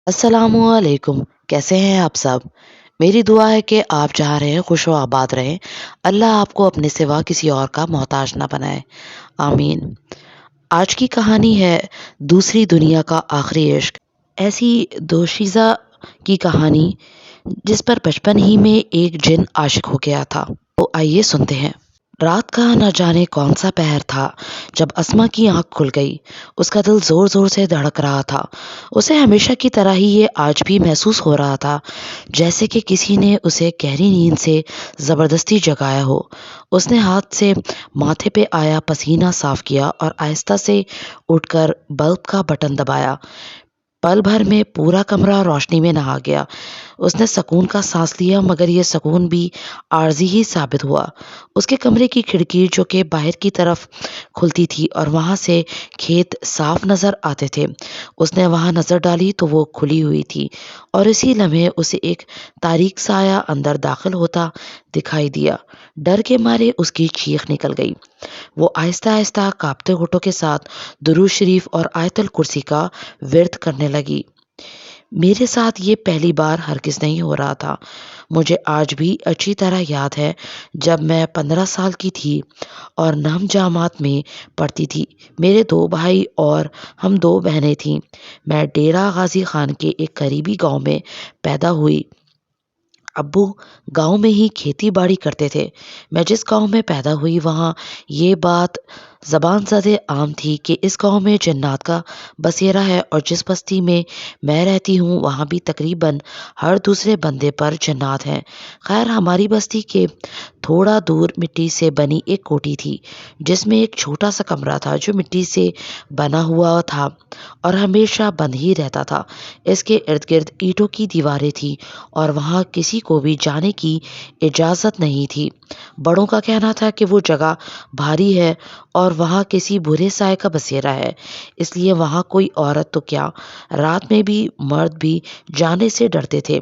السلام علیکم، کیسے ہیں آپ سب؟ میری دعا ہے کہ آپ جہاں رہیں خوش و آباد رہیں۔ اللہ آپ کو اپنے سوا کسی اور کا محتاج نہ بنائے، آمین۔ آج کی کہانی ہے دوسری دنیا کا آخری عشق، ایسی دوشیزہ کی کہانی جس پر بچپن ہی میں ایک جن عاشق ہو گیا تھا۔ تو آئیے سنتے ہیں۔ رات کا نہ جانے کون سا پہر تھا جب اسما کی آنکھ کھل گئی۔ اس کا دل زور زور سے دھڑک رہا تھا۔ اسے ہمیشہ کی طرح ہی یہ آج بھی محسوس ہو رہا تھا جیسے کہ کسی نے اسے گہری نیند سے زبردستی جگایا ہو۔ اس نے ہاتھ سے ماتھے پہ آیا پسینہ صاف کیا اور آہستہ سے اٹھ کر بلب کا بٹن دبایا۔ پل بھر میں پورا کمرہ روشنی میں نہا گیا۔ اس نے سکون کا سانس لیا مگر یہ سکون بھی عارضی ہی ثابت ہوا۔ اس کے کمرے کی کھڑکی جو کہ باہر کی طرف کھلتی تھی اور وہاں سے کھیت صاف نظر آتے تھے، اس نے وہاں نظر ڈالی تو وہ کھلی ہوئی تھی اور اسی لمحے اسے ایک تاریک سایہ اندر داخل ہوتا دکھائی دیا۔ ڈر کے مارے اس کی چیخ نکل گئی۔ وہ آہستہ آہستہ کانپتے ہونٹوں کے ساتھ درود شریف اور آیت الکرسی کا ورد کرنے لگی۔ میرے ساتھ یہ پہلی بار ہرگز نہیں ہو رہا تھا۔ مجھے آج بھی اچھی طرح یاد ہے جب میں 15 سال کی تھی اور نہم جامعات میں پڑھتی تھی۔ میرے 2 بھائی اور ہم 2 بہنیں تھیں۔ میں ڈیرہ غازی خان کے ایک قریبی گاؤں میں پیدا ہوئی۔ ابو گاؤں میں ہی کھیتی باڑی کرتے تھے۔ میں جس گاؤں میں پیدا ہوئی وہاں یہ بات زبان زدِ عام تھی کہ اس گاؤں میں جنات کا بسیرا ہے اور جس بستی میں رہتی ہوں وہاں بھی تقریباً ہر دوسرے بندے پر جنات ہیں۔ خیر ہماری بستی کے تھوڑا دور مٹی سے بنی ایک کوٹھی تھی جس میں ایک چھوٹا سا کمرہ تھا جو مٹی سے بنا ہوا تھا اور ہمیشہ بند ہی رہتا تھا۔ اس کے ارد گرد اینٹوں کی دیواریں تھیں اور وہاں کسی کو بھی جانے کی اجازت نہیں تھی۔ بڑوں کا کہنا تھا کہ وہ جگہ بھاری ہے اور وہاں کسی برے سائے کا بسیرا ہے، اس لیے وہاں کوئی عورت تو کیا رات میں بھی مرد بھی جانے سے ڈرتے تھے۔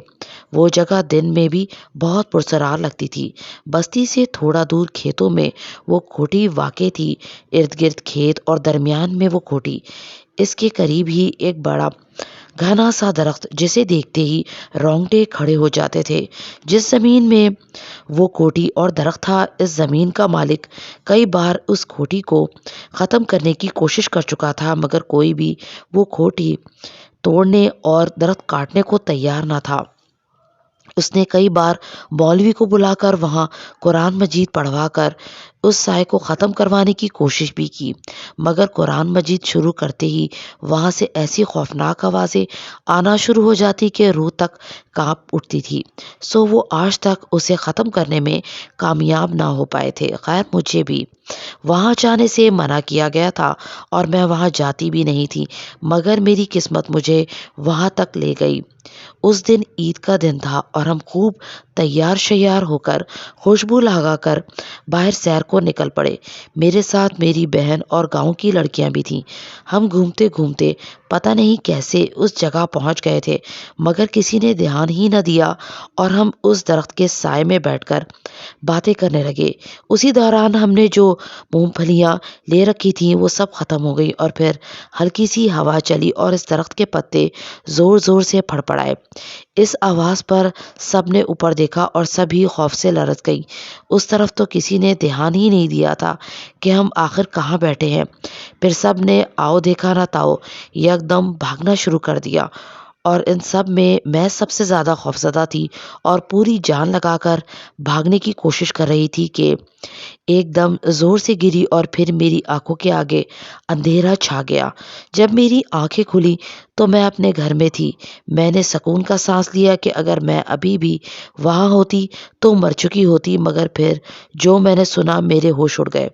وہ جگہ دن میں بھی بہت پرسرار لگتی تھی۔ بستی سے تھوڑا دور کھیتوں میں وہ کوٹھی واقع تھی۔ ارد گرد کھیت اور درمیان میں وہ کوٹھی۔ اس کے قریب ہی ایک بڑا گھنا سا درخت جسے دیکھتے ہی رونگٹے کھڑے ہو جاتے تھے۔ جس زمین میں وہ کوٹھی اور درخت تھا، اس زمین کا مالک کئی بار اس کوٹھی کو ختم کرنے کی کوشش کر چکا تھا مگر کوئی بھی وہ کوٹھی توڑنے اور درخت کاٹنے کو تیار نہ تھا۔ اس نے کئی بار مولوی کو بلا کر وہاں قرآن مجید پڑھوا کر اس سائے کو ختم کروانے کی کوشش بھی کی مگر قرآن مجید شروع کرتے ہی وہاں سے ایسی خوفناک آوازیں آنا شروع ہو جاتی کہ روح تک کانپ اٹھتی تھی۔ سو وہ آج تک اسے ختم کرنے میں کامیاب نہ ہو پائے تھے۔ خیر مجھے بھی وہاں جانے سے منع کیا گیا تھا اور میں وہاں جاتی بھی نہیں تھی مگر میری قسمت مجھے وہاں تک لے گئی۔ اس دن عید کا دن تھا اور ہم خوب تیار شیار ہو کر خوشبو لگا کر باہر سیر کو نکل پڑے۔ میرے ساتھ میری بہن اور گاؤں کی لڑکیاں بھی تھیں۔ ہم گھومتے گھومتے پتہ نہیں کیسے اس جگہ پہنچ گئے تھے مگر کسی نے دھیان ہی نہ دیا اور ہم اس درخت کے سائے میں بیٹھ کر باتیں کرنے لگے۔ اسی دوران ہم نے جو مونگ پھلیاں لے رکھی تھیں وہ سب ختم ہو گئی اور پھر ہلکی سی ہوا چلی اور اس درخت کے پتے زور زور سے پھڑ پڑائے۔ اس آواز پر سب نے اوپر دیکھا اور سبھی خوف سے لرز گئی۔ اس طرف تو کسی نے دھیان ہی نہیں دیا تھا کہ ہم آخر کہاں بیٹھے ہیں۔ پھر سب نے آؤ دیکھا نہ تاؤ یکدم بھاگنا شروع کر دیا اور ان سب میں سب سے زیادہ خوفزدہ تھی اور پوری جان لگا کر بھاگنے کی کوشش کر رہی تھی کہ ایک دم زور سے گری اور پھر میری آنکھوں کے آگے اندھیرا چھا گیا۔ جب میری آنکھیں کھلی تو میں اپنے گھر میں تھی۔ میں نے سکون کا سانس لیا کہ اگر میں ابھی بھی وہاں ہوتی تو مر چکی ہوتی مگر پھر جو میں نے سنا میرے ہوش اڑ گئے۔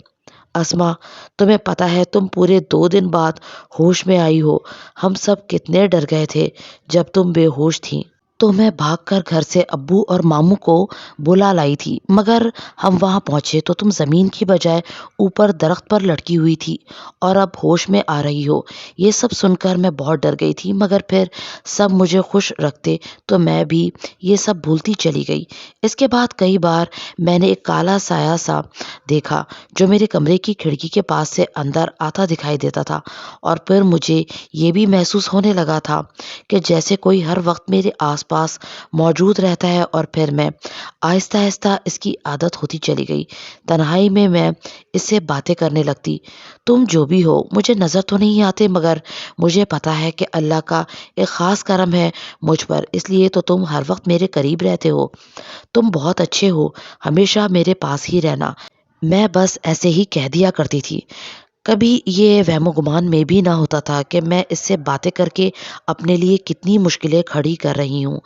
اسما تمہیں پتہ ہے تم پورے 2 دن بعد ہوش میں آئی ہو۔ ہم سب کتنے ڈر گئے تھے جب تم بے ہوش تھی۔ تو میں بھاگ کر گھر سے ابو اور ماموں کو بلا لائی تھی، مگر ہم وہاں پہنچے تو تم زمین کی بجائے اوپر درخت پر لٹکی ہوئی تھی اور اب ہوش میں آ رہی ہو۔ یہ سب سن کر میں بہت ڈر گئی تھی، مگر پھر سب مجھے خوش رکھتے تو میں بھی یہ سب بھولتی چلی گئی۔ اس کے بعد کئی بار میں نے ایک کالا سایہ سا دیکھا جو میرے کمرے کی کھڑکی کے پاس سے اندر آتا دکھائی دیتا تھا، اور پھر مجھے یہ بھی محسوس ہونے لگا تھا کہ جیسے کوئی ہر وقت میرے آس پاس موجود رہتا ہے، اور پھر میں آہستہ آہستہ اس کی عادت ہوتی چلی گئی۔ تنہائی میں اس سے باتیں کرنے لگتی: تم جو بھی ہو، مجھے نظر تو نہیں آتے، مگر مجھے پتا ہے کہ اللہ کا ایک خاص کرم ہے مجھ پر، اس لیے تو تم ہر وقت میرے قریب رہتے ہو۔ تم بہت اچھے ہو، ہمیشہ میرے پاس ہی رہنا۔ میں بس ایسے ہی کہہ دیا کرتی تھی۔ کبھی یہ وہم و گمان میں بھی نہ ہوتا تھا کہ میں اس سے باتیں کر کے اپنے لیے کتنی مشکلیں کھڑی کر رہی ہوں۔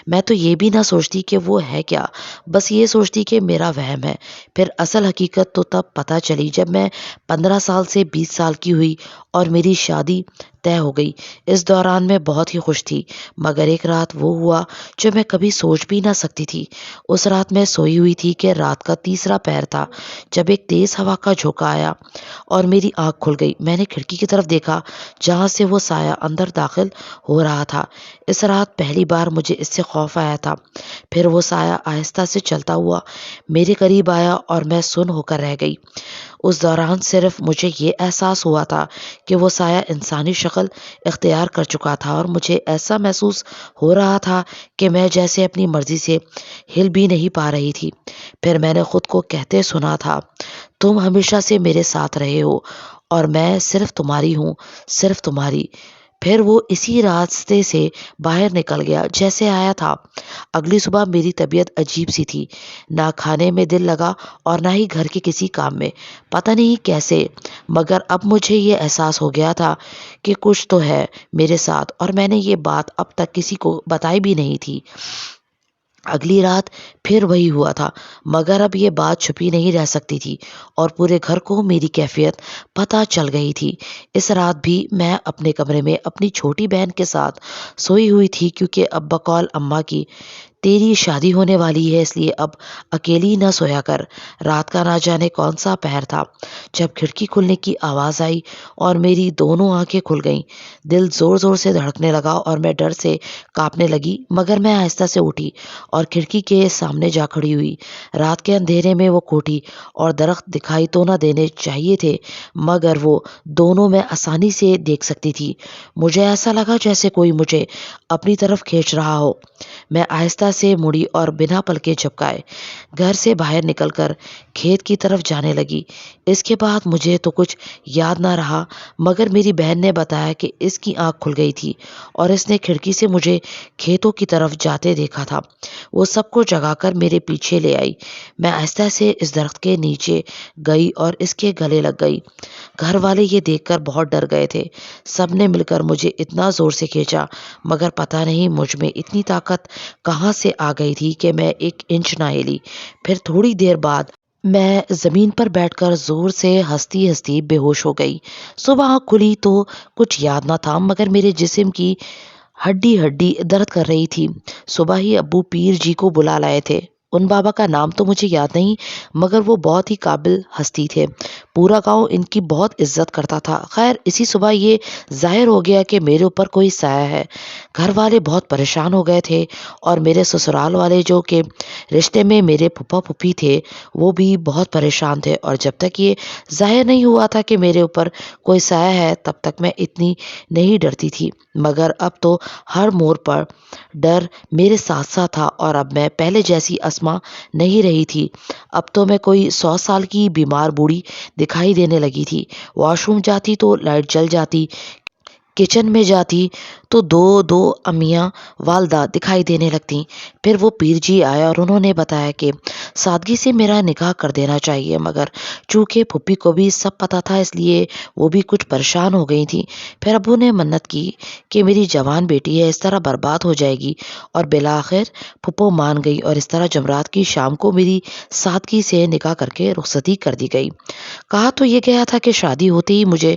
میں تو یہ بھی نہ سوچتی کہ وہ ہے کیا، بس یہ سوچتی کہ میرا وہم ہے۔ پھر اصل حقیقت تو تب پتہ چلی جب میں 15 سال سے 20 سال کی ہوئی اور میری شادی طے ہو گئی۔ اس دوران میں بہت ہی خوش تھی، مگر ایک رات وہ ہوا جو میں کبھی سوچ بھی نہ سکتی تھی۔ اس رات میں سوئی ہوئی تھی کہ رات کا تیسرا پہر تھا جب ایک تیز ہوا کا جھونکا آیا اور میری آنکھ کھل گئی۔ میں نے کھڑکی کی طرف دیکھا جہاں سے وہ سایہ اندر داخل ہو رہا تھا۔ اس رات پہلی بار مجھے اس سے خوف آیا تھا۔ پھر وہ سایہ آہستہ سے چلتا ہوا میرے قریب آیا اور میں سن ہو کر رہ گئی۔ اس دوران صرف مجھے یہ احساس ہوا تھا کہ وہ سایہ انسانی شکل اختیار کر چکا تھا، اور مجھے ایسا محسوس ہو رہا تھا کہ میں جیسے اپنی مرضی سے ہل بھی نہیں پا رہی تھی۔ پھر میں نے خود کو کہتے سنا تھا: تم ہمیشہ سے میرے ساتھ رہے ہو اور میں صرف تمہاری ہوں، صرف تمہاری۔ پھر وہ اسی راستے سے باہر نکل گیا جیسے آیا تھا۔ اگلی صبح میری طبیعت عجیب سی تھی، نہ کھانے میں دل لگا اور نہ ہی گھر کے کسی کام میں، پتہ نہیں کیسے، مگر اب مجھے یہ احساس ہو گیا تھا کہ کچھ تو ہے میرے ساتھ، اور میں نے یہ بات اب تک کسی کو بتائی بھی نہیں تھی۔ اگلی رات پھر وہی ہوا تھا، مگر اب یہ بات چھپی نہیں رہ سکتی تھی اور پورے گھر کو میری کیفیت پتہ چل گئی تھی۔ اس رات بھی میں اپنے کمرے میں اپنی چھوٹی بہن کے ساتھ سوئی ہوئی تھی، کیونکہ اب بقول اماں کی تیری شادی ہونے والی ہے، اس لیے اب اکیلی نہ سویا کر۔ رات کا نہ جانے کون سا پہر تھا جب کھڑکی کھلنے کی آواز آئی اور میری دونوں آنکھیں کھل گئیں۔ دل زور زور سے دھڑکنے لگا اور میں ڈر سے کانپنے لگی، مگر میں آہستہ سے اٹھی اور کھڑکی کے سامنے جا کھڑی ہوئی۔ رات کے اندھیرے میں وہ کوٹھی اور درخت دکھائی تو نہ دینے چاہیے تھے، مگر وہ دونوں میں آسانی سے دیکھ سکتی تھی۔ مجھے ایسا لگا جیسے کوئی مجھے اپنی طرف کھینچ رہا ہو۔ میں آہستہ سے مڑی اور بنا پلکیں جھپکائے گھر سے باہر نکل کر کھیت کی طرف جانے لگی۔ اس کے بعد مجھے تو کچھ یاد نہ رہا، مگر میری بہن نے بتایا کہ اس کی آنکھ کھل گئی تھی اور اس نے کھڑکی سے مجھے کھیتوں کی طرف جاتے دیکھا تھا۔ وہ سب کو جگا کر میرے پیچھے لے آئی۔ میں آہستہ سے اس درخت کے نیچے گئی اور اس کے گلے لگ گئی۔ گھر والے یہ دیکھ کر بہت ڈر گئے تھے۔ سب نے مل کر مجھے اتنا زور سے کھینچا، مگر پتہ نہیں مجھ میں اتنی طاقت کہاں سے آ گئی تھی کہ میں ایک انچ نہ ہلی۔ پھر تھوڑی دیر بعد میں زمین پر بیٹھ کر زور سے ہنستی ہنستی بے ہوش ہو گئی۔ صبح آنکھ کھلی تو کچھ یاد نہ تھا، مگر میرے جسم کی ہڈی ہڈی درد کر رہی تھی۔ صبح ہی ابو پیر جی کو بلا لائے تھے۔ ان بابا کا نام تو مجھے یاد نہیں، مگر وہ بہت ہی قابل ہستی تھے۔ پورا گاؤں ان کی بہت عزت کرتا تھا۔ خیر، اسی صبح یہ ظاہر ہو گیا کہ میرے اوپر کوئی سایہ ہے۔ گھر والے بہت پریشان ہو گئے تھے اور میرے سسرال والے جو کہ رشتے میں میرے پھپھا پھوپھی تھے وہ بھی بہت پریشان تھے، اور جب تک یہ ظاہر نہیں ہوا تھا کہ میرے اوپر کوئی سایہ ہے تب تک میں اتنی نہیں ڈرتی تھی، مگر اب تو ہر موڑ پر ڈر میرے ساتھ ساتھ تھا، اور اب میں پہلے جیسی اسما نہیں رہی تھی۔ اب تو میں کوئی 100 سال کی بیمار بوڑھی دکھائی دینے لگی تھی۔ واش روم جاتی تو لائٹ جل جاتی، کچن میں جاتی تو دو دو امیاں والدہ دکھائی دینے لگتی۔ پھر وہ پیر جی آئے اور انہوں نے بتایا کہ سادگی سے میرا نکاح کر دینا چاہیے، مگر چونکہ پھوپھی کو بھی سب پتا تھا اس لیے وہ بھی کچھ پریشان ہو گئی تھی۔ پھر ابو نے منت کی کہ میری جوان بیٹی ہے، اس طرح برباد ہو جائے گی، اور بالآخر پھپھو مان گئی، اور اس طرح جمعرات کی شام کو میری سادگی سے نکاح کر کے رخصتی کر دی گئی۔ کہا تو یہ گیا تھا کہ شادی ہوتے ہی مجھے